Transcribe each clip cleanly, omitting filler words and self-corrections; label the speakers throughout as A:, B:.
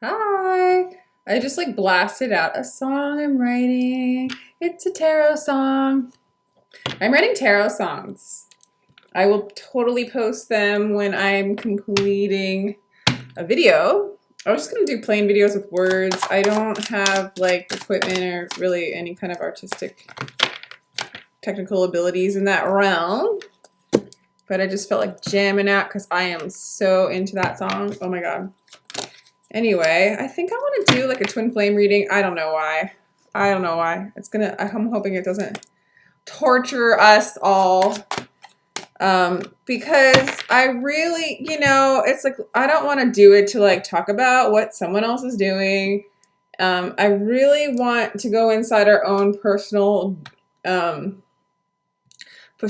A: Hi. I just like blasted out a song I'm writing. It's a tarot song. I'm writing tarot songs. I will totally post them when I'm completing a video. I was just gonna do plain videos with words. I don't have like equipment or really any kind of artistic technical abilities in that realm. But I just felt like jamming out because I am so into that song. Oh my God. Anyway, I think I want to do like a twin flame reading. I don't know why. I'm hoping it doesn't torture us all. Because I really, it's like, I don't want to do it to like talk about what someone else is doing. I really want to go inside our own personal, push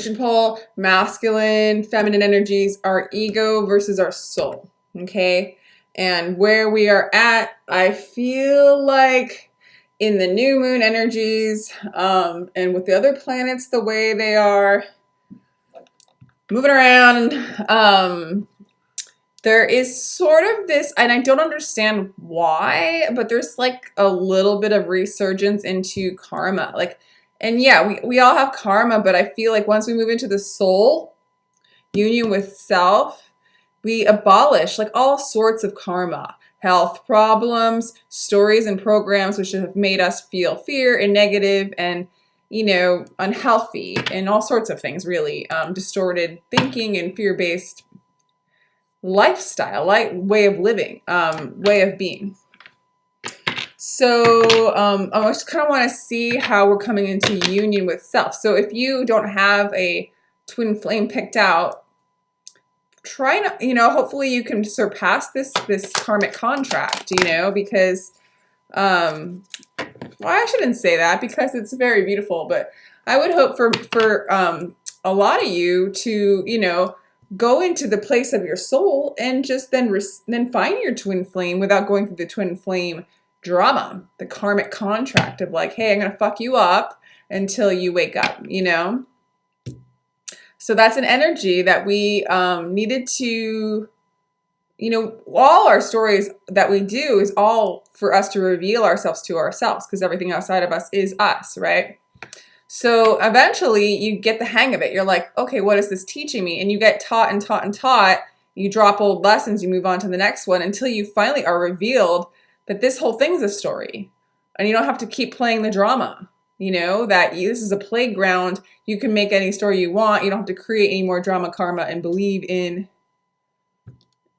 A: and pull, masculine, feminine energies, our ego versus our soul. Okay. And where we are at, I feel like in the new moon energies, and with the other planets the way they are moving around, there is sort of this, and I don't understand why, but there's like a little bit of resurgence into karma. And yeah, we all have karma, but I feel like once we move into the soul, union with self, we abolish like all sorts of karma, health problems, stories and programs which have made us feel fear and negative and, unhealthy and all sorts of things, really. Distorted thinking and fear-based lifestyle, way of living, way of being. So I just kind of want to see how we're coming into union with self. So if you don't have a twin flame picked out, try not, hopefully you can surpass this karmic contract, because well, I shouldn't say that because it's very beautiful, but I would hope for a lot of you to, go into the place of your soul and just then find your twin flame without going through the twin flame drama, the karmic contract of like, hey, I'm going to fuck you up until you wake up, So that's an energy that we needed to, all our stories that we do is all for us to reveal ourselves to ourselves because everything outside of us is us, right? So eventually you get the hang of it. You're like, okay, what is this teaching me? And you get taught and taught and taught. You drop old lessons, you move on to the next one until you finally are revealed that this whole thing's a story. And you don't have to keep playing the drama. This is a playground. You can make any story you want. You don't have to create any more drama, karma, and believe in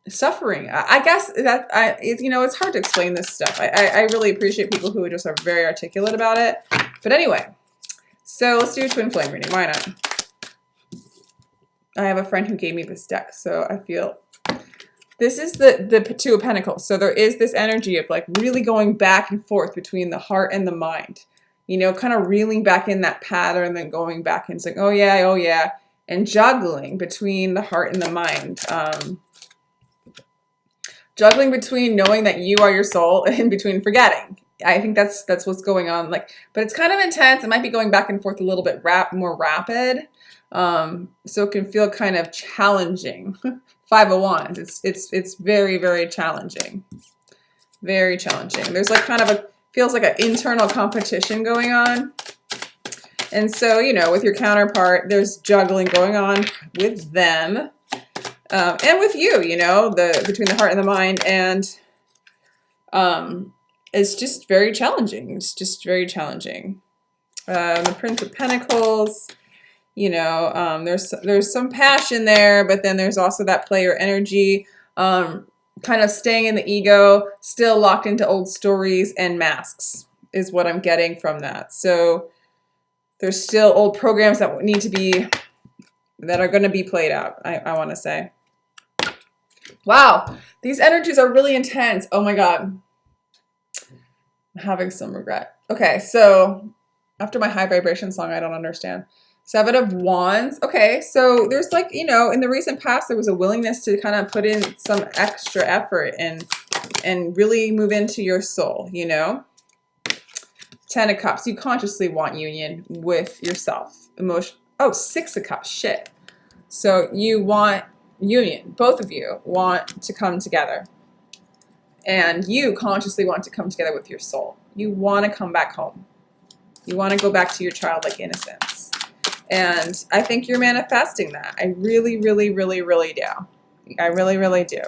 A: suffering. I guess that it's hard to explain this stuff. I really appreciate people who just are very articulate about it. But anyway, so let's do a twin flame reading. Why not? I have a friend who gave me this deck, so I feel this is the Two of Pentacles. So there is this energy of like really going back and forth between the heart and the mind. Kind of reeling back in that pattern and then going back and saying, oh yeah, and juggling between the heart and the mind. Juggling between knowing that you are your soul and between forgetting. I think that's what's going on. But it's kind of intense. It might be going back and forth a little bit more rapid. So it can feel kind of challenging. Five of Wands. It's very, very challenging. Very challenging. There's like kind of feels like an internal competition going on. And so, with your counterpart, there's juggling going on with them. And with you, between the heart and the mind. And it's just very challenging. It's just very challenging. The Prince of Pentacles, there's some passion there, but then there's also that player energy, kind of staying in the ego, still locked into old stories and masks is what I'm getting from that. So there's still old programs that are going to be played out, I want to say. Wow, these energies are really intense. Oh my God. I'm having some regret. Okay, so after my high vibration song, I don't understand. Seven of Wands. Okay, so there's in the recent past, there was a willingness to kind of put in some extra effort and really move into your soul, Ten of Cups. You consciously want union with yourself. Six of Cups. Shit. So you want union. Both of you want to come together. And you consciously want to come together with your soul. You want to come back home. You want to go back to your childlike innocence. And I think you're manifesting that. I really, really, really, really do. I really, really do.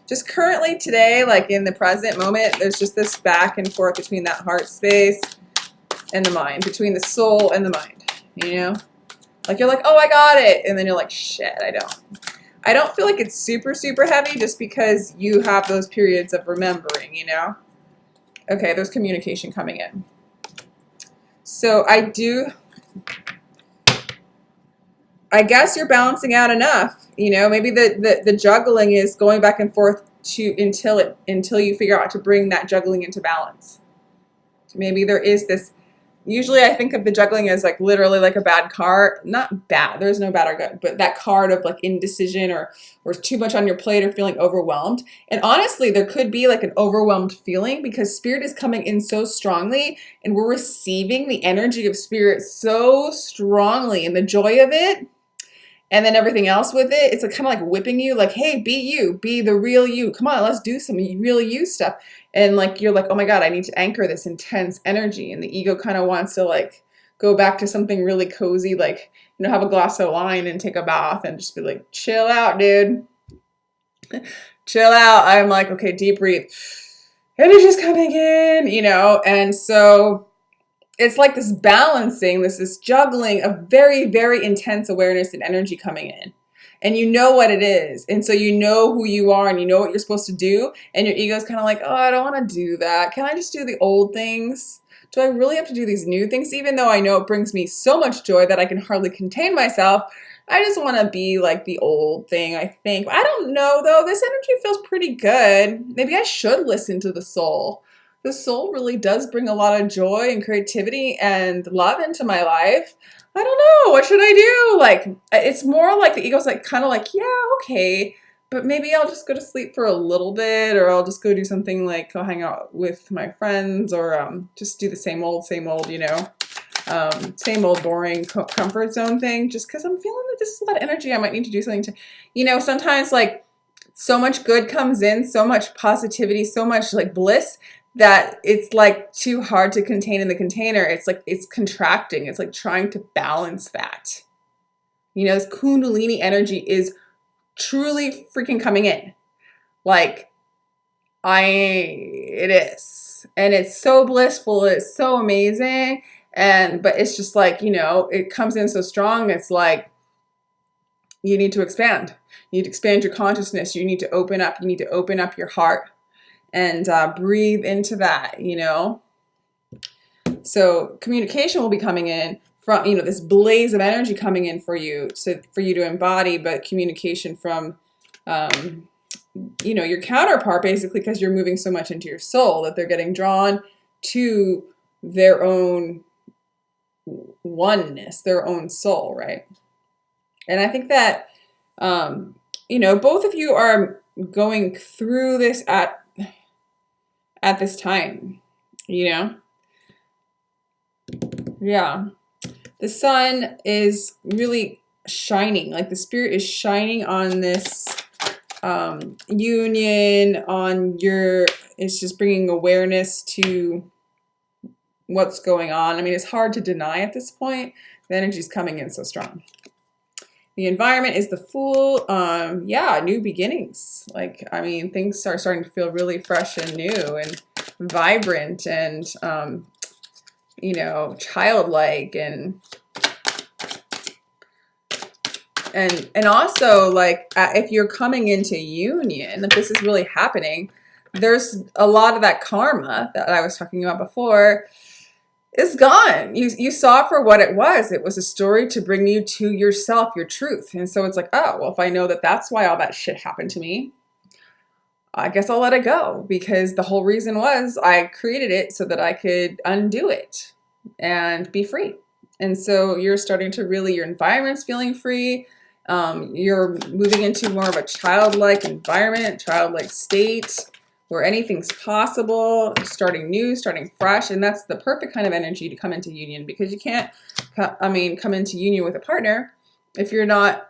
A: Just currently today, like in the present moment, there's just this back and forth between that heart space and the mind, between the soul and the mind, you know? Like you're like, oh, I got it. And then you're like, shit, I don't. I don't feel like it's super, super heavy just because you have those periods of remembering, you know? Okay, there's communication coming in. So I guess you're balancing out enough, you know? Maybe the juggling is going back and forth until you figure out to bring that juggling into balance. Maybe there is this. Usually I think of the juggling as like literally like a bad card. Not bad, there's no bad or good, but that card of like indecision or too much on your plate or feeling overwhelmed. And honestly, there could be like an overwhelmed feeling because spirit is coming in so strongly and we're receiving the energy of spirit so strongly and the joy of it. And then everything else with it, it's like kind of like whipping you, like, hey, be you, be the real you. Come on, let's do some real you stuff. And like, you're like, oh my God, I need to anchor this intense energy. And the ego kind of wants to like go back to something really cozy, like, you know, have a glass of wine and take a bath and just be like, chill out, dude. Chill out. I'm like, okay, deep breathe. Energy's coming in, you know, and so it's like this balancing, this juggling of very, very intense awareness and energy coming in. And you know what it is. And so you know who you are and you know what you're supposed to do. And your ego's kind of like, oh, I don't want to do that. Can I just do the old things? Do I really have to do these new things? Even though I know it brings me so much joy that I can hardly contain myself. I just want to be like the old thing, I think. I don't know, though. This energy feels pretty good. Maybe I should listen to the soul. The soul really does bring a lot of joy and creativity and love into my life. I don't know. What should I do? Like, it's more like the ego's like, kind of like, yeah, okay. But maybe I'll just go to sleep for a little bit, or I'll just go do something like go hang out with my friends, or just do the same old, you know, same old boring comfort zone thing. Just because I'm feeling that this is a lot of energy. I might need to do something to, you know, sometimes like so much good comes in, so much positivity, so much like bliss, that it's like too hard to contain in the container. It's like it's contracting. It's like trying to balance that. You know, this Kundalini energy is truly freaking coming in. Like, it is. And it's so blissful. It's so amazing. But it's just like, you know, it comes in so strong. It's like, you need to expand. You need to expand your consciousness. You need to open up. You need to open up your heart. And breathe into that, you know. So communication will be coming in from, you know, this blaze of energy coming in for you, so for you to embody, but communication from, you know, your counterpart, basically, because you're moving so much into your soul that they're getting drawn to their own oneness, their own soul, right? And I think that, you know, both of you are going through this at this time, you know? Yeah. The sun is really shining, like the spirit is shining on this union, on your, it's just bringing awareness to what's going on. I mean, it's hard to deny at this point. The energy's coming in so strong. The environment is the Fool. Yeah, new beginnings. Like, I mean, things are starting to feel really fresh and new and vibrant and, you know, childlike and also like if you're coming into union, if this is really happening, there's a lot of that karma that I was talking about before is gone. You saw it for what it was. It was a story to bring you to yourself, your truth. And so it's like, oh, well, if I know that that's why all that shit happened to me, I guess I'll let it go, because the whole reason was I created it so that I could undo it and be free. And so you're starting to really, your environment's feeling free. You're moving into more of a childlike environment, childlike state, where anything's possible, starting new, starting fresh. And that's the perfect kind of energy to come into union, because you can't, come into union with a partner If you're not,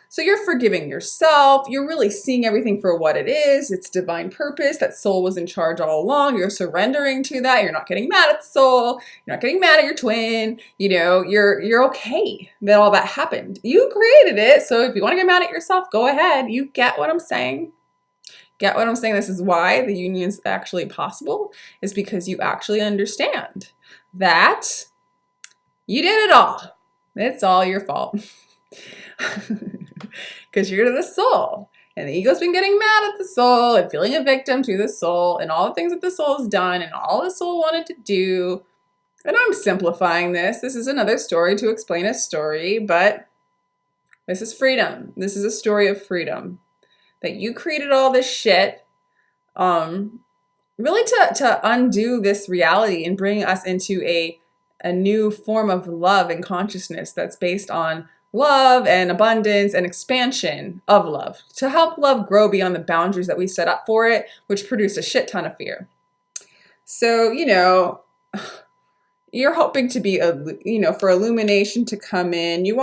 A: so you're forgiving yourself. You're really seeing everything for what it is. It's divine purpose. That soul was in charge all along. You're surrendering to that. You're not getting mad at the soul. You're not getting mad at your twin. You're okay that all that happened. You created it. So if you want to get mad at yourself, go ahead. You get what I'm saying. Get what I'm saying? This is why the union is actually possible, is because you actually understand that you did it all. It's all your fault. Because you're the soul, and the ego's been getting mad at the soul and feeling a victim to the soul and all the things that the soul has done and all the soul wanted to do. And I'm simplifying this. This is another story to explain a story, but this is freedom. This is a story of freedom. That you created all this shit, really to undo this reality and bring us into a new form of love and consciousness that's based on love and abundance and expansion of love, to help love grow beyond the boundaries that we set up for it, which produce a shit ton of fear. So, you're hoping to be, for illumination to come in. You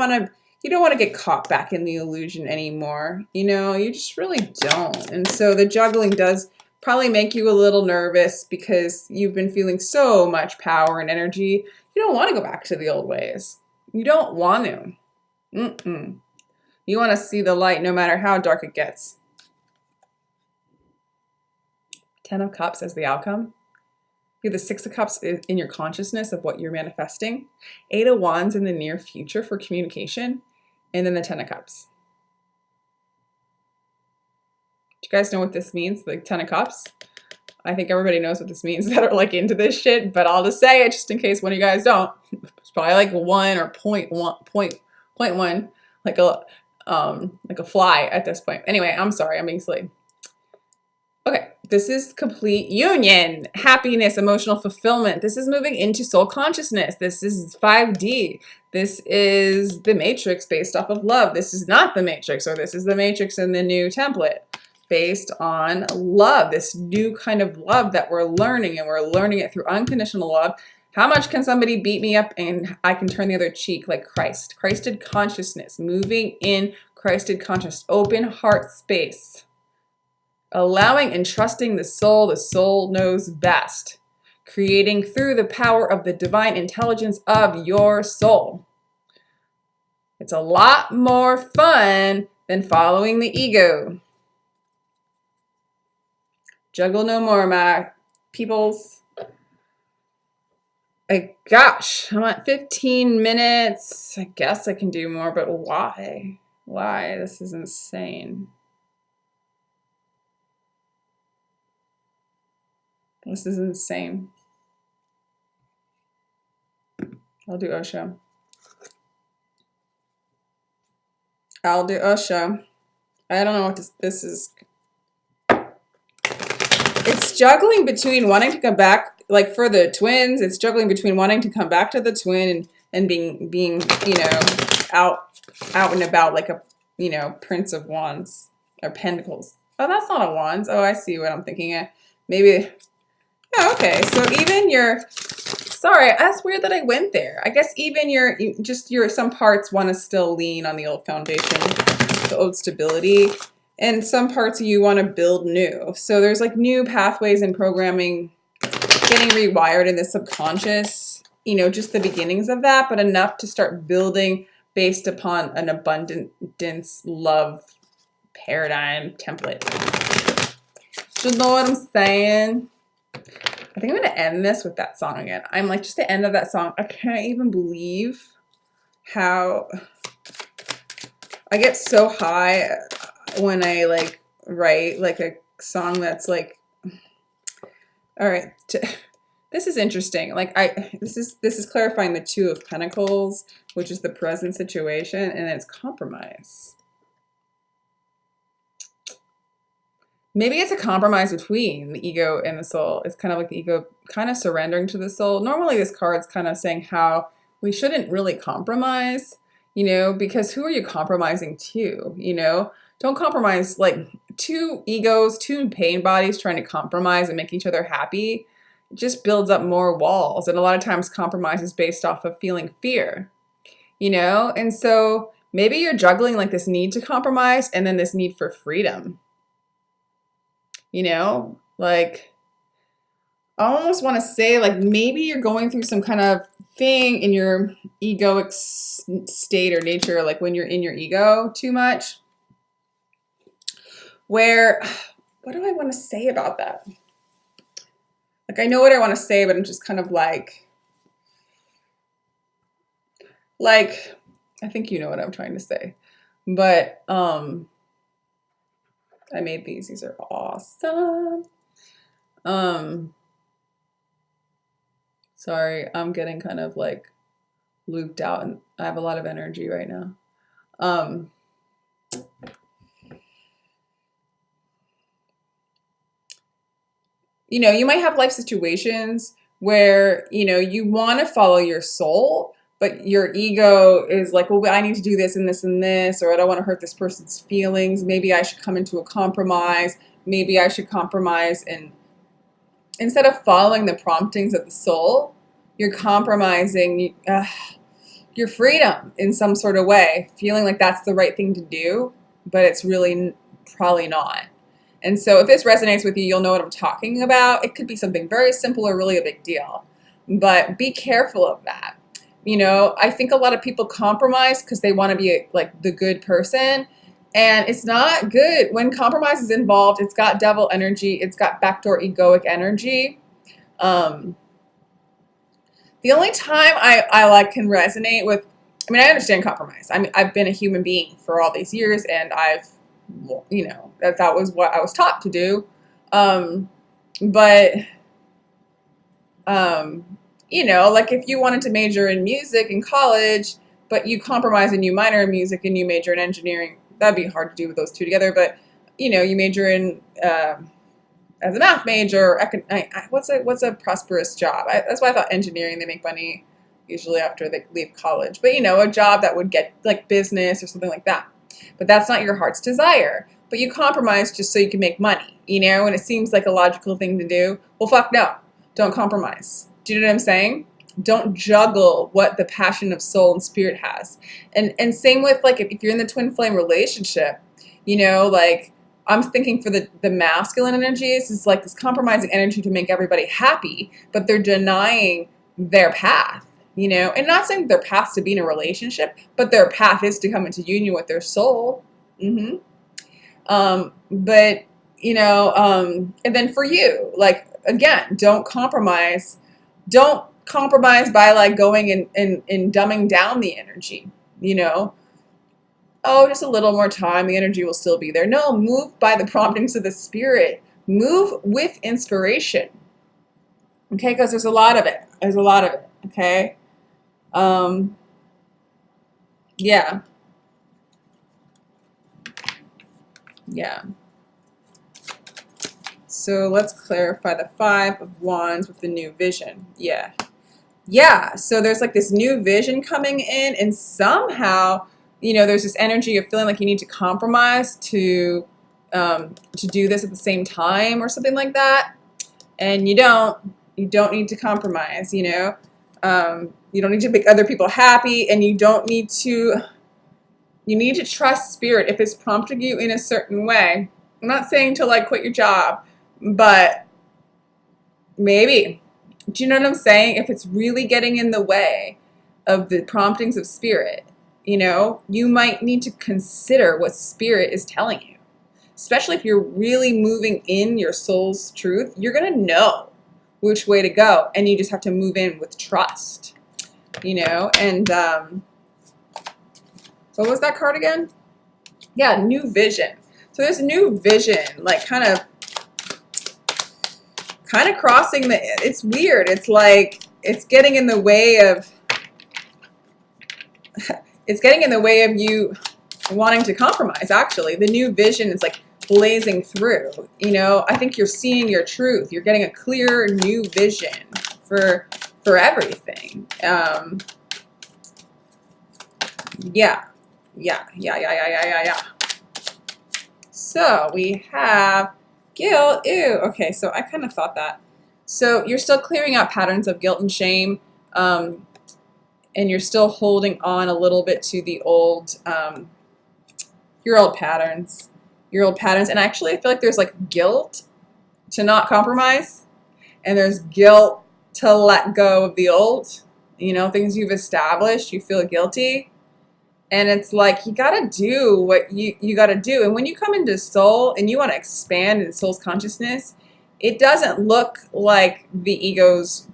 A: don't want to get caught back in the illusion anymore. You just really don't. And so the juggling does probably make you a little nervous because you've been feeling so much power and energy. You don't want to go back to the old ways. You don't want to. You want to see the light no matter how dark it gets. 10 of Cups as the outcome. You have the 6 of Cups in your consciousness of what you're manifesting. 8 of Wands in the near future for communication. And then the 10 of Cups. Do you guys know what this means? The 10 of Cups? I think everybody knows what this means that are into this shit, but I'll just say it just in case one of you guys don't. It's probably 1 or 0.1, like a fly at this point. Anyway, I'm sorry, I'm being silly. Okay, this is complete union, happiness, emotional fulfillment. This is moving into soul consciousness. This is 5D. This is the matrix based off of love. This is not the matrix, or this is the matrix in the new template based on love, this new kind of love that we're learning, and we're learning it through unconditional love. How much can somebody beat me up and I can turn the other cheek like Christ? Christed consciousness, moving in Christed consciousness, open heart space. Allowing and trusting the soul knows best. Creating through the power of the divine intelligence of your soul. It's a lot more fun than following the ego. Juggle no more, my peoples. Gosh, I'm at 15 minutes. I guess I can do more, but why? Why? This is insane. This is insane. I'll do Osho. I don't know what this is. It's juggling between wanting to come back, for the twins, it's juggling between wanting to come back to the twin and being out and about like a, Prince of Wands or Pentacles. Oh, that's not a Wands. Oh, I see what I'm thinking of. Maybe. Oh, okay. So even sorry, that's weird that I went there. I guess even some parts want to still lean on the old foundation, the old stability. And some parts of you want to build new. So there's new pathways and programming getting rewired in the subconscious, just the beginnings of that, but enough to start building based upon an abundance love paradigm template. Do you know what I'm saying? I think I'm going to end this with that song again. I'm just the end of that song. I can't even believe how I get so high when I write a song that's all right. This is interesting. This is clarifying the 2 of Pentacles, which is the present situation, and it's compromise. Maybe it's a compromise between the ego and the soul. It's kind of like the ego kind of surrendering to the soul. Normally this card's kind of saying how we shouldn't really compromise, because who are you compromising to, Don't compromise, 2 egos, 2 pain bodies trying to compromise and make each other happy. It just builds up more walls. And a lot of times compromise is based off of feeling fear, And so Maybe you're juggling like this need to compromise and then this need for freedom. You know, like I almost want to say like maybe you're going through some kind of thing in your egoic state or nature, like when you're in your ego too much, where, what do I want to say about that? Like, I know what I want to say, but I'm just kind of like, I think you know what I'm trying to say, but, I made these. These are awesome. Sorry, I'm getting kind of like looped out and I have a lot of energy right now. You know, you might have life situations where, you know, you want to follow your soul, but your ego is like, well, I need to do this and this and this, or I don't want to hurt this person's feelings. Maybe I should come into a compromise. Maybe I should compromise. And instead of following the promptings of the soul, you're compromising your freedom in some sort of way, feeling like that's the right thing to do, but it's really probably not. And so if this resonates with you, you'll know what I'm talking about. It could be something very simple or really a big deal, but be careful of that. You know, I think a lot of people compromise because they want to be like the good person, and it's not good. When compromise is involved, it's got devil energy. It's got backdoor egoic energy. The only time I like can resonate with, I mean, I understand compromise. I mean, I've been a human being for all these years, and I've, you know, that was what I was taught to do. But you know, like if you wanted to major in music in college, but you compromise and you minor in music and you major in engineering, that'd be hard to do with those two together. But you know, you major in as a math major, what's a prosperous job? That's why I thought engineering, they make money usually after they leave college. But you know, a job that would get like business or something like that. But that's not your heart's desire. But you compromise just so you can make money, you know, and it seems like a logical thing to do. Well, fuck no. Don't compromise. Do you know what I'm saying? Don't juggle what the passion of soul and spirit has. And same with like if you're in the twin flame relationship, you know, like I'm thinking for the masculine energies, it's like this compromising energy to make everybody happy, but they're denying their path, you know, and not saying their path to be in a relationship, but their path is to come into union with their soul. But you know, and then for you, like, again, don't compromise by like going and dumbing down the energy, you know. Oh, just a little more time, the energy will still be there. No, move by the promptings of the spirit. Move with inspiration. Okay, because there's a lot of it. Okay. Yeah. Yeah. So let's clarify the 5 of Wands with the new vision. Yeah. So there's like this new vision coming in, and somehow, you know, there's this energy of feeling like you need to compromise to do this at the same time or something like that. And you don't need to compromise, you know. You don't need to make other people happy, and you need to trust spirit if it's prompting you in a certain way. I'm not saying to like quit your job, but maybe. Do you know what I'm saying? If it's really getting in the way of the promptings of spirit, you know, you might need to consider what spirit is telling you. Especially if you're really moving in your soul's truth, you're going to know which way to go. And you just have to move in with trust, you know. And what was that card again? Yeah, new vision. So this new vision, like kind of crossing it's weird. It's like, it's getting in the way of, you wanting to compromise, actually. The new vision is like blazing through, you know. I think you're seeing your truth. You're getting a clear new vision for everything. Yeah. So we have guilt. Ew. Okay, so I kind of thought that. So you're still clearing out patterns of guilt and shame. and you're still holding on a little bit to the old, your old patterns, And actually, I feel like there's like guilt to not compromise, and there's guilt to let go of the old, things you've established, you feel guilty. And it's like, you got to do what you got to do. And when you come into soul and you want to expand in soul's consciousness, it doesn't look like the ego's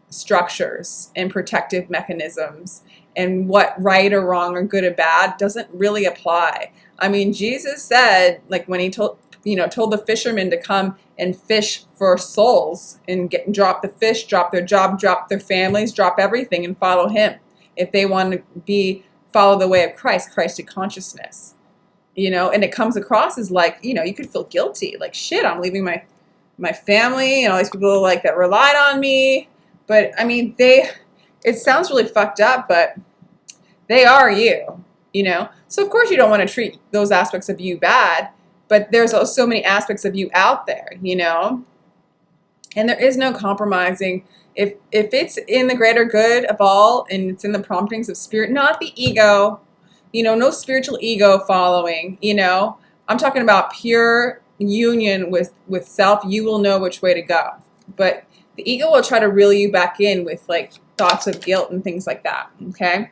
A: structures and protective mechanisms, and what right or wrong or good or bad doesn't really apply. I mean, Jesus said, like when he told the fishermen to come and fish for souls and drop the fish, drop their job, drop their families, drop everything and follow him if they want to follow the way of Christed consciousness, and it comes across as like, you could feel guilty, like, shit, I'm leaving my family and all these people like that relied on me. But I mean, it sounds really fucked up, but they are you, So of course you don't want to treat those aspects of you bad, but there's also so many aspects of you out there, and there is no compromising. If it's in the greater good of all, and it's in the promptings of spirit, not the ego, no spiritual ego following, I'm talking about pure union with self. You will know which way to go. But the ego will try to reel you back in with like thoughts of guilt and things like that, okay?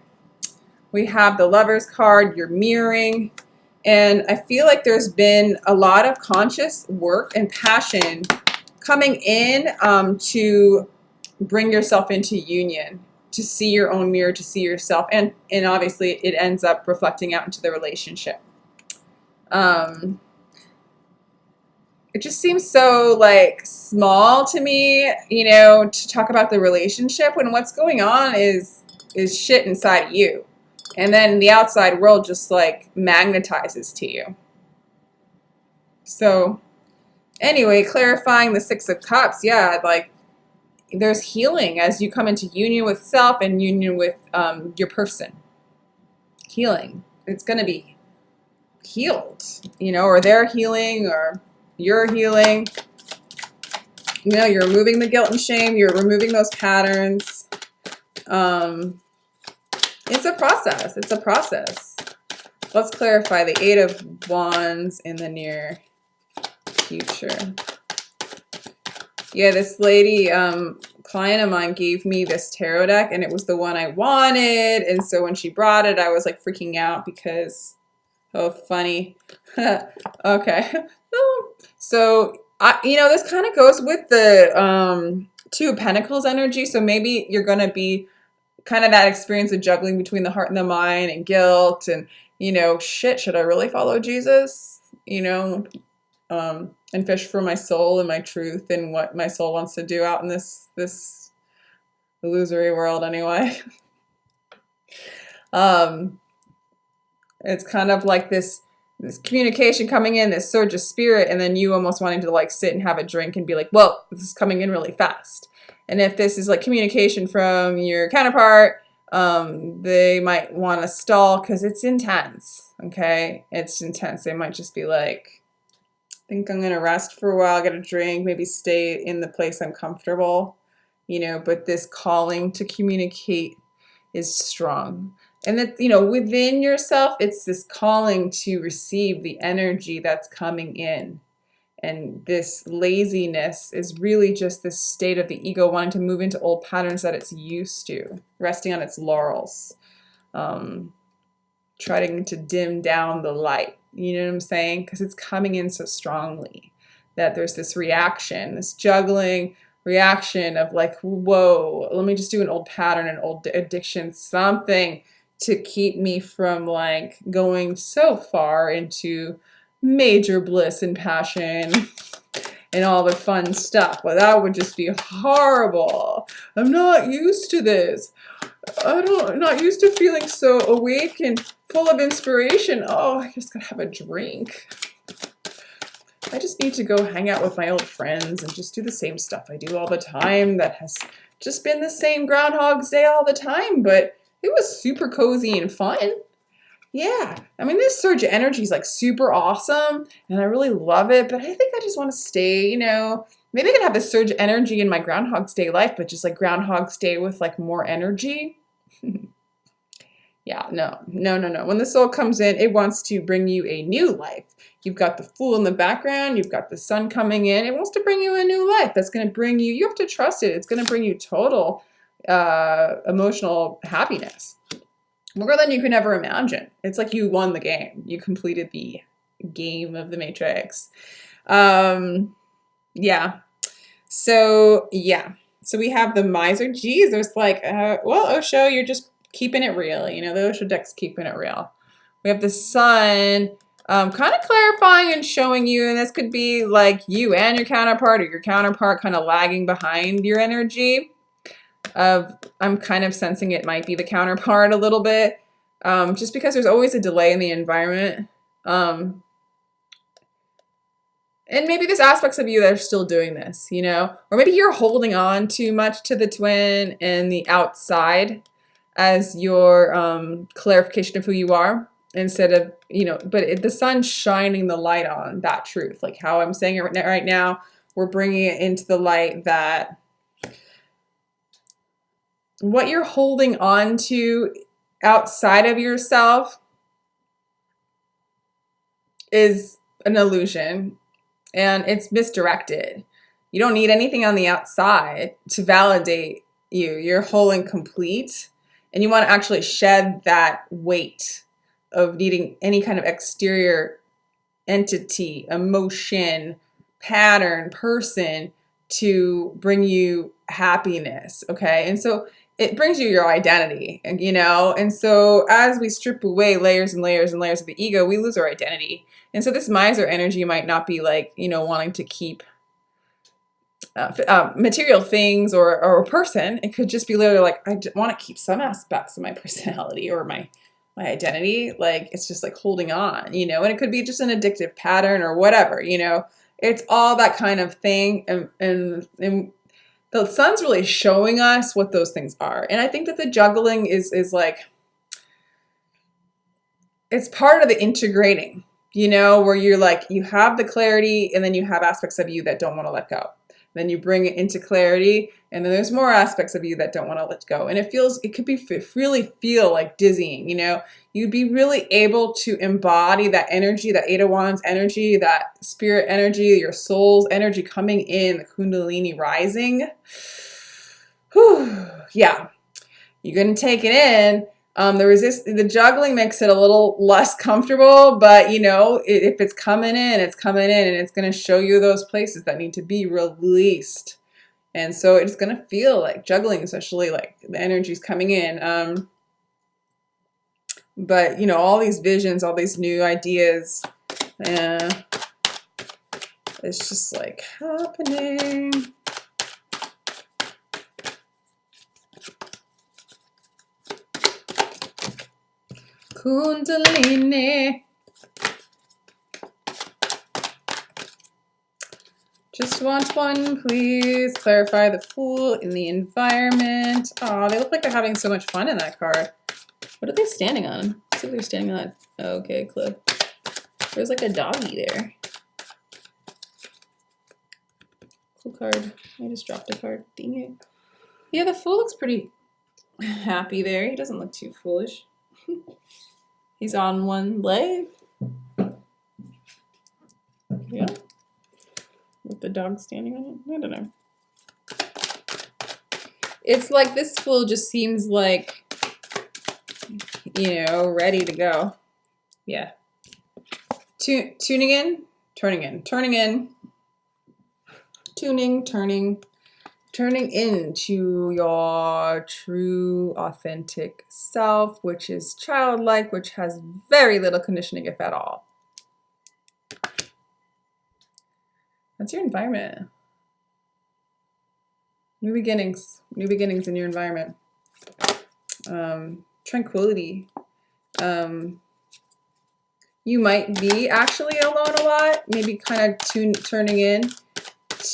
A: We have the Lover's card, you're mirroring. And I feel like there's been a lot of conscious work and passion coming in to bring yourself into union, to see your own mirror, to see yourself, and obviously it ends up reflecting out into the relationship. It just seems so like small to me, to talk about the relationship when what's going on is shit inside you, and then the outside world just like magnetizes to you. So anyway, clarifying the Six of Cups, yeah, like there's healing as you come into union with self and union with your person. Healing. It's going to be healed, or they're healing, or you're healing. You're removing the guilt and shame. You're removing those patterns. It's a process. It's a process. Let's clarify the Eight of Wands in the near future. Yeah, this lady, client of mine gave me this tarot deck, and it was the one I wanted. And so when she brought it, I was like freaking out because, oh, funny. Okay. So, this kind of goes with the Two of Pentacles energy. So maybe you're going to be kind of that experience of juggling between the heart and the mind and guilt and, shit, should I really follow Jesus? And fish for my soul and my truth and what my soul wants to do out in this illusory world anyway. It's kind of like this communication coming in, this surge of spirit, and then you almost wanting to like sit and have a drink and be like, well, this is coming in really fast. And if this is like communication from your counterpart, they might want to stall because it's intense. Okay, it's intense. They might just be like, think I'm gonna rest for a while, get a drink, maybe stay in the place I'm comfortable, but this calling to communicate is strong. And that, within yourself, it's this calling to receive the energy that's coming in. And this laziness is really just this state of the ego wanting to move into old patterns that it's used to, resting on its laurels, trying to dim down the light. You know what I'm saying? Because it's coming in so strongly that there's this reaction, this juggling reaction of like, whoa, let me just do an old pattern, an old addiction, something to keep me from like going so far into major bliss and passion and all the fun stuff. Well, that would just be horrible. I'm not used to this. I'm not used to feeling so awake and full of inspiration. Oh, I just gotta have a drink. I just need to go hang out with my old friends and just do the same stuff I do all the time that has just been the same Groundhog's Day all the time, but it was super cozy and fun. Yeah, I mean, this surge of energy is like super awesome and I really love it, but I think I just want to stay, maybe I could have this surge of energy in my Groundhog's Day life, but just like Groundhog's Day with like more energy. Yeah, no. When the soul comes in, it wants to bring you a new life. You've got the Fool in the background. You've got the sun coming in. It wants to bring you a new life. That's going to bring you, you have to trust it. It's going to bring you total emotional happiness. More than you can ever imagine. It's like you won the game. You completed the game of the Matrix. Yeah. So we have the Miser. Geez, there's like, well, Osho, you're just keeping it real. You know, the Osho deck's keeping it real. We have the Sun, kind of clarifying and showing you, and this could be like you and your counterpart, or your counterpart kind of lagging behind your energy. I'm kind of sensing it might be the counterpart a little bit, just because there's always a delay in the environment. And maybe there's aspects of you that are still doing this, you know? Or maybe you're holding on too much to the twin and the outside as your clarification of who you are, instead of, you know, but the sun's shining the light on that truth. Like how I'm saying it right now, we're bringing it into the light that what you're holding on to outside of yourself is an illusion. And it's misdirected. You don't need anything on the outside to validate you. You're whole and complete. And you want to actually shed that weight of needing any kind of exterior entity, emotion, pattern, person to bring you happiness. Okay. And so it brings you your identity, you know? And so as we strip away layers and layers and layers of the ego, we lose our identity. And so this miser energy might not be like, you know, wanting to keep material things or a person. It could just be literally like, I want to keep some aspects of my personality or my identity. Like, it's just like holding on, you know, and it could be just an addictive pattern or whatever, you know, it's all that kind of thing. And the sun's really showing us what those things are. And I think that the juggling is like, it's part of the integrating, you know, where you're like, you have the clarity and then you have aspects of you that don't want to let go. Then you bring it into clarity, and then there's more aspects of you that don't want to let go. And it could be really feel like dizzying, you know, you'd be really able to embody that energy, that Eight of Wands energy, that spirit energy, your soul's energy coming in, the Kundalini rising. Whew, yeah, you're going to take it in. The juggling makes it a little less comfortable, but you know, if it's coming in, it's coming in, and it's going to show you those places that need to be released. And so it's going to feel like juggling, especially like the energy's coming in. But you know, all these visions, all these new ideas, it's just like happening. Kundalini. Just want one, please. Clarify the Fool in the environment. Oh, they look like they're having so much fun in that card. What are they standing on? Looks like they're standing on that. Oh, okay, clip. There's like a doggy there. Cool card. I just dropped a card. Dang it. Yeah, the Fool looks pretty happy there. He doesn't look too foolish. He's on one leg. Yeah. With the dog standing on it. I don't know. It's like this Fool just seems like, you know, ready to go. Yeah. Tuning in, turning in, turning in, tuning, turning into your true, authentic self, which is childlike, which has very little conditioning, if at all. That's your environment. New beginnings in your environment. Tranquility. You might be actually alone a lot, maybe kind of turning in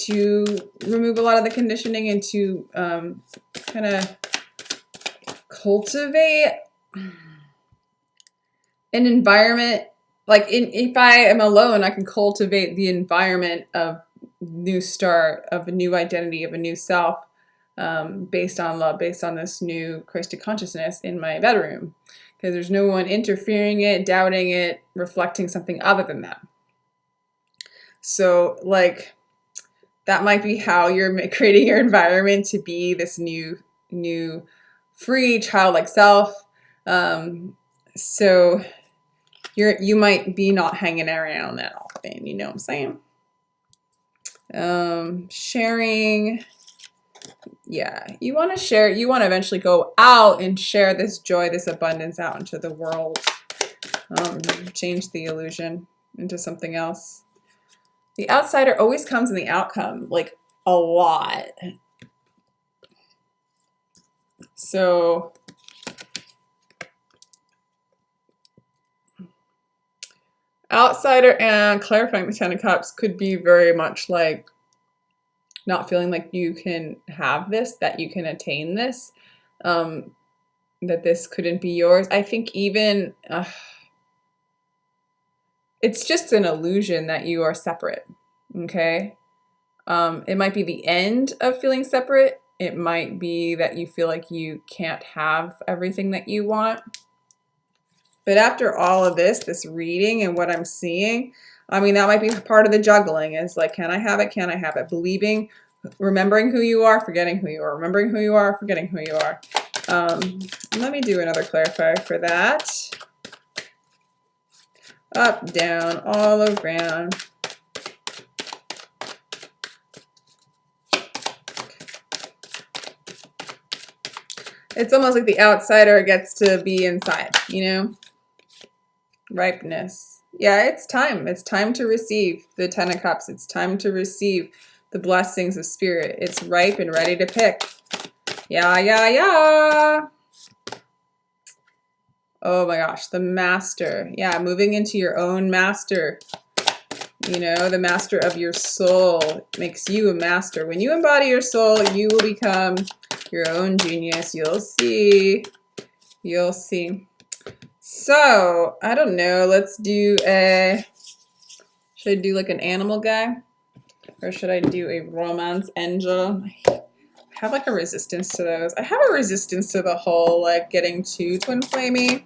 A: to remove a lot of the conditioning and to kind of cultivate an environment. Like if I am alone, I can cultivate the environment of new start, of a new identity, of a new self, based on love, based on this new Christic consciousness in my bedroom. Because there's no one interfering it, doubting it, reflecting something other than that. So like that might be how you're creating your environment to be this new free childlike self. So you might be not hanging around that often, you know what I'm saying? Sharing. Yeah, you want to share, you want to eventually go out and share this joy, this abundance out into the world. Change the illusion into something else. The outsider always comes in the outcome, like a lot. So outsider and clarifying the Ten of Cups could be very much like not feeling like you can have this, that you can attain this, that this couldn't be yours. I think even it's just an illusion that you are separate, okay? It might be the end of feeling separate. It might be that you feel like you can't have everything that you want. But after all of this reading and what I'm seeing, I mean, that might be part of the juggling is like, can I have it? Can I have it? Believing, remembering who you are, forgetting who you are, remembering who you are, forgetting who you are. Let me do another clarifier for that. Up, down, all around. It's almost like the outsider gets to be inside, you know? Ripeness. Yeah, it's time. It's time to receive the Ten of Cups. It's time to receive the blessings of spirit. It's ripe and ready to pick. Yeah, yeah, yeah. Oh my gosh, the master. Yeah, moving into your own master. You know, the master of your soul makes you a master. When you embody your soul, you will become your own genius. You'll see. You'll see. So, I don't know. Let's do a... Should I do like an animal guy? Or should I do a romance angel? I have like a resistance to those. I have a resistance to the whole like getting too twin flamey.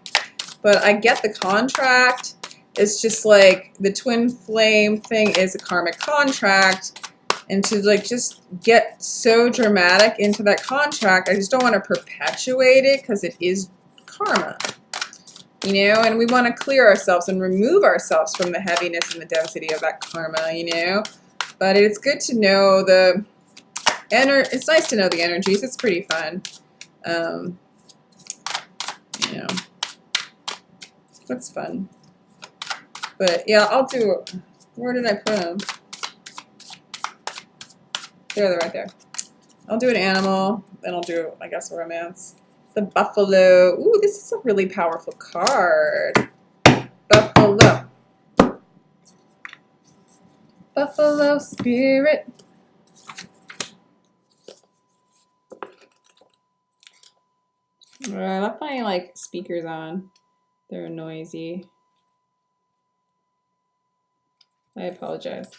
A: But I get the contract. It's just like the twin flame thing is a karmic contract. And to like just get so dramatic into that contract, I just don't want to perpetuate it because it is karma. You know, and we want to clear ourselves and remove ourselves from the heaviness and the density of that karma, you know. But it's good to know the it's nice to know the energies. It's pretty fun. You know, it's fun. But yeah, I'll do, where did I put them? They're right there. I'll do an animal, then I'll do, I guess, a romance. The buffalo. Ooh, this is a really powerful card. Buffalo. Buffalo spirit. I left my like speakers on. They're noisy. I apologize.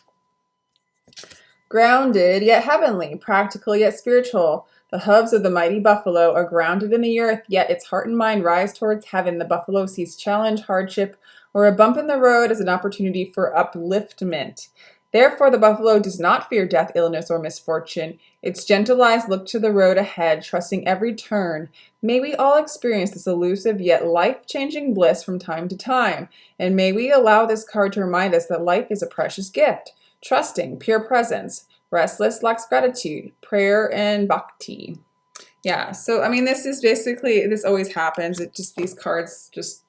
A: Grounded yet heavenly, practical yet spiritual. The hooves of the mighty buffalo are grounded in the earth, yet its heart and mind rise towards heaven. The buffalo sees challenge, hardship, or a bump in the road as an opportunity for upliftment. Therefore, the buffalo does not fear death, illness, or misfortune. Its gentle eyes look to the road ahead, trusting every turn. May we all experience this elusive yet life-changing bliss from time to time. And may we allow this card to remind us that life is a precious gift. Trusting, pure presence. Restless lacks gratitude, prayer, and bhakti. Yeah, so I mean, this is basically, this always happens. It just, these cards just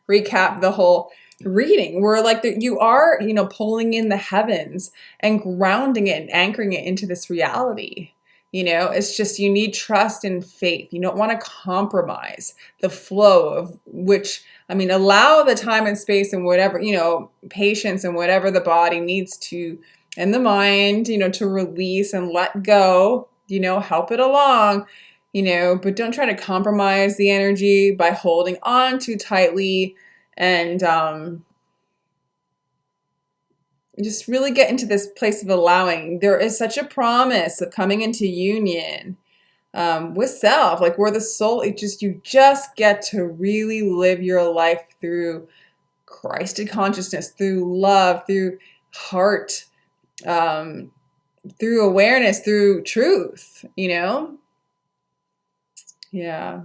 A: recap the whole reading. Where like you are, you know, pulling in the heavens and grounding it and anchoring it into this reality. You know, it's just, you need trust and faith. You don't want to compromise the flow of which, I mean, allow the time and space and whatever, you know, patience and whatever the body needs to, and the mind, you know, to release and let go, you know, help it along, you know, but don't try to compromise the energy by holding on too tightly and just really get into this place of allowing. There is such a promise of coming into union, with self, like where the soul, you just get to really live your life through Christed consciousness, through love, through heart, through awareness, through truth, you know? Yeah.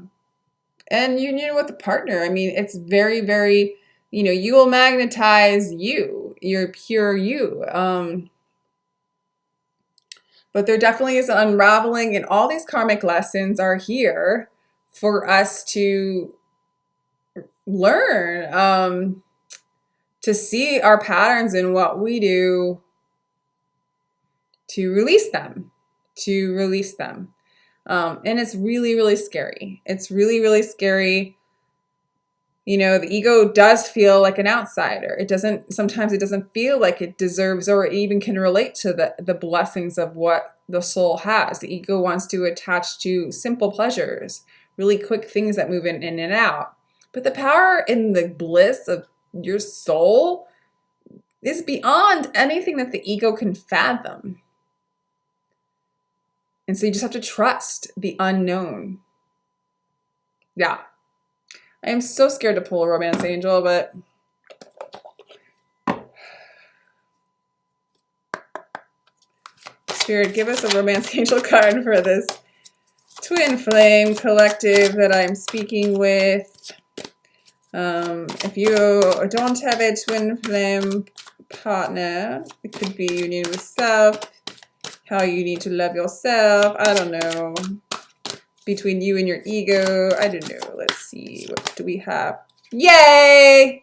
A: And union with a partner. I mean, it's very, very, you know, you will magnetize you, your pure you. But there definitely is an unraveling, and all these karmic lessons are here for us to learn, to see our patterns in what we do, to release them, and it's really, really scary. It's really, really scary. You know, the ego does feel like an outsider. Sometimes it doesn't feel like it deserves or even can relate to the blessings of what the soul has. The ego wants to attach to simple pleasures, really quick things that move in and out. But the power in the bliss of your soul is beyond anything that the ego can fathom. And so you just have to trust the unknown. Yeah. I am so scared to pull a romance angel, but Spirit, give us a romance angel card for this twin flame collective that I'm speaking with. If you don't have a twin flame partner, it could be union with self, how you need to love yourself. I don't know. Between you and your ego. I don't know. Let's see. What do we have? Yay!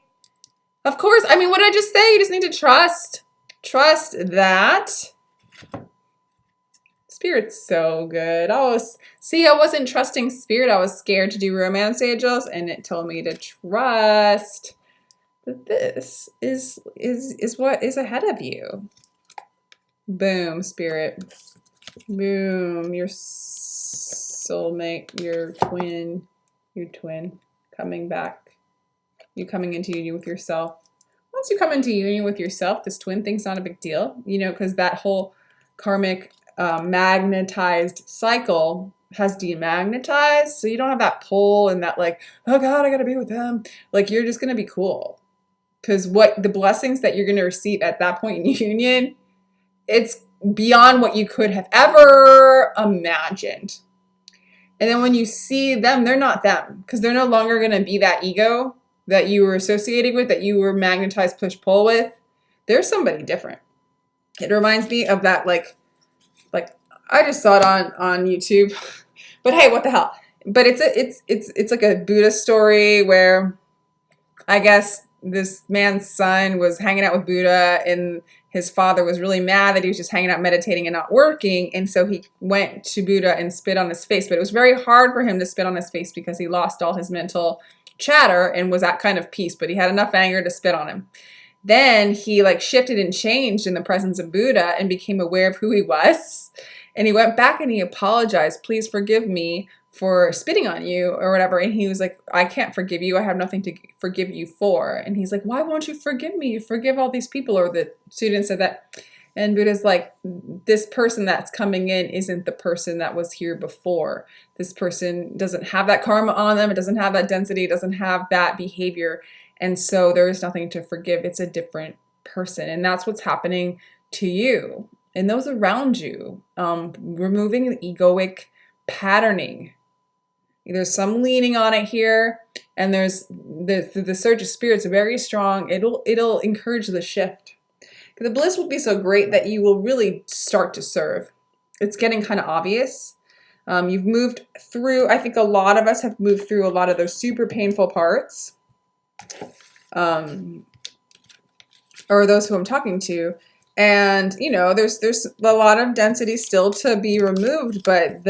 A: Of course. I mean, what did I just say? You just need to trust. Trust that. Spirit's so good. I wasn't trusting Spirit. I was scared to do romance angels, and it told me to trust that this is what is ahead of you. Boom, Spirit. Boom. Your soulmate, your twin coming back. You coming into union with yourself. Once you come into union with yourself, this twin thing's not a big deal, you know, because that whole karmic magnetized cycle has demagnetized, so you don't have that pull and that like, oh God, I gotta be with them. Like, you're just gonna be cool, because what the blessings that you're gonna receive at that point in union, it's beyond what you could have ever imagined. And then when you see them, they're not them, because they're no longer going to be that ego that you were associating with, that you were magnetized push-pull with. They're somebody different. It reminds me of that, like I just saw it on YouTube. But hey, what the hell? But it's like a Buddha story where I guess this man's son was hanging out with Buddha, and his father was really mad that he was just hanging out meditating and not working. And so he went to Buddha and spit on his face. But it was very hard for him to spit on his face because he lost all his mental chatter and was at kind of peace. But he had enough anger to spit on him. Then he like shifted and changed in the presence of Buddha and became aware of who he was. And he went back and he apologized. Please forgive me for spitting on you or whatever. And he was like, I can't forgive you. I have nothing to forgive you for. And he's like, why won't you forgive me? You forgive all these people. Or the student said that. And Buddha's like, this person that's coming in isn't the person that was here before. This person doesn't have that karma on them. It doesn't have that density. It doesn't have that behavior. And so there is nothing to forgive. It's a different person. And that's what's happening to you and those around you. Removing the egoic patterning. There's some leaning on it here, and there's the surge of spirit's very strong. It'll encourage the shift. The bliss will be so great that you will really start to serve. It's getting kind of obvious. You've moved through, I think a lot of us have moved through a lot of those super painful parts, or those who I'm talking to. And, you know, there's a lot of density still to be removed, but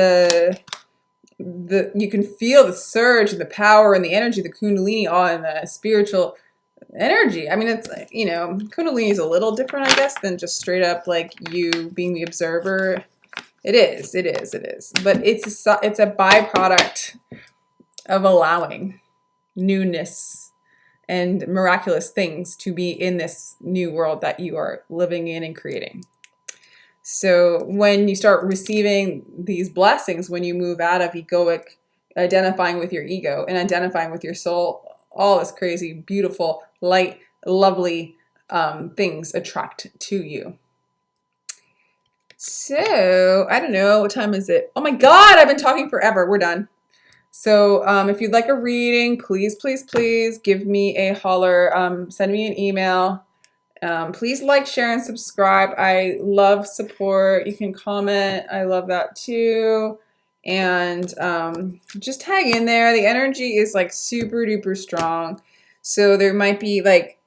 A: you can feel the surge and the power and the energy, the kundalini, all in the spiritual energy. I mean, it's, you know, kundalini is a little different, I guess, than just straight up like you being the observer. It is. But it's a byproduct of allowing newness and miraculous things to be in this new world that you are living in and creating. So when you start receiving these blessings, when you move out of egoic, identifying with your ego and identifying with your soul, all this crazy, beautiful, light, lovely things attract to you. So I don't know, what time is it? Oh my God, I've been talking forever. We're done. So if you'd like a reading, please, please, please give me a holler. Send me an email. Please like, share, and subscribe. I love support. You can comment. I love that too. And just hang in there. The energy is like super duper strong. So there might be like,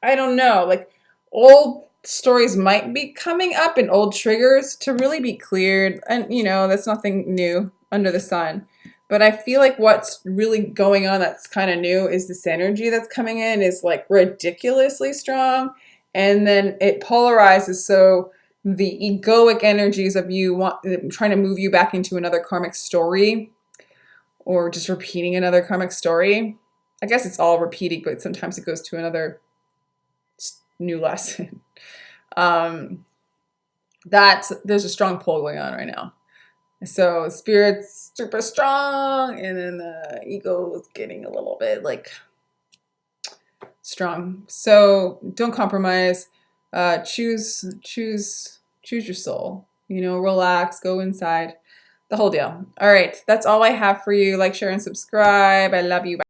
A: I don't know, like old stories might be coming up and old triggers to really be cleared. And you know, that's nothing new under the sun. But I feel like what's really going on that's kind of new is this energy that's coming in is like ridiculously strong. And then it polarizes, so the egoic energies of you trying to move you back into another karmic story or just repeating another karmic story. I guess it's all repeating, but sometimes it goes to another new lesson. That there's a strong pull going on right now. So spirit's super strong, and then the ego is getting a little bit like strong. So don't compromise. Choose your soul. You know, relax, go inside, the whole deal. All right, that's all I have for you. Like, share, and subscribe. I love you. Bye.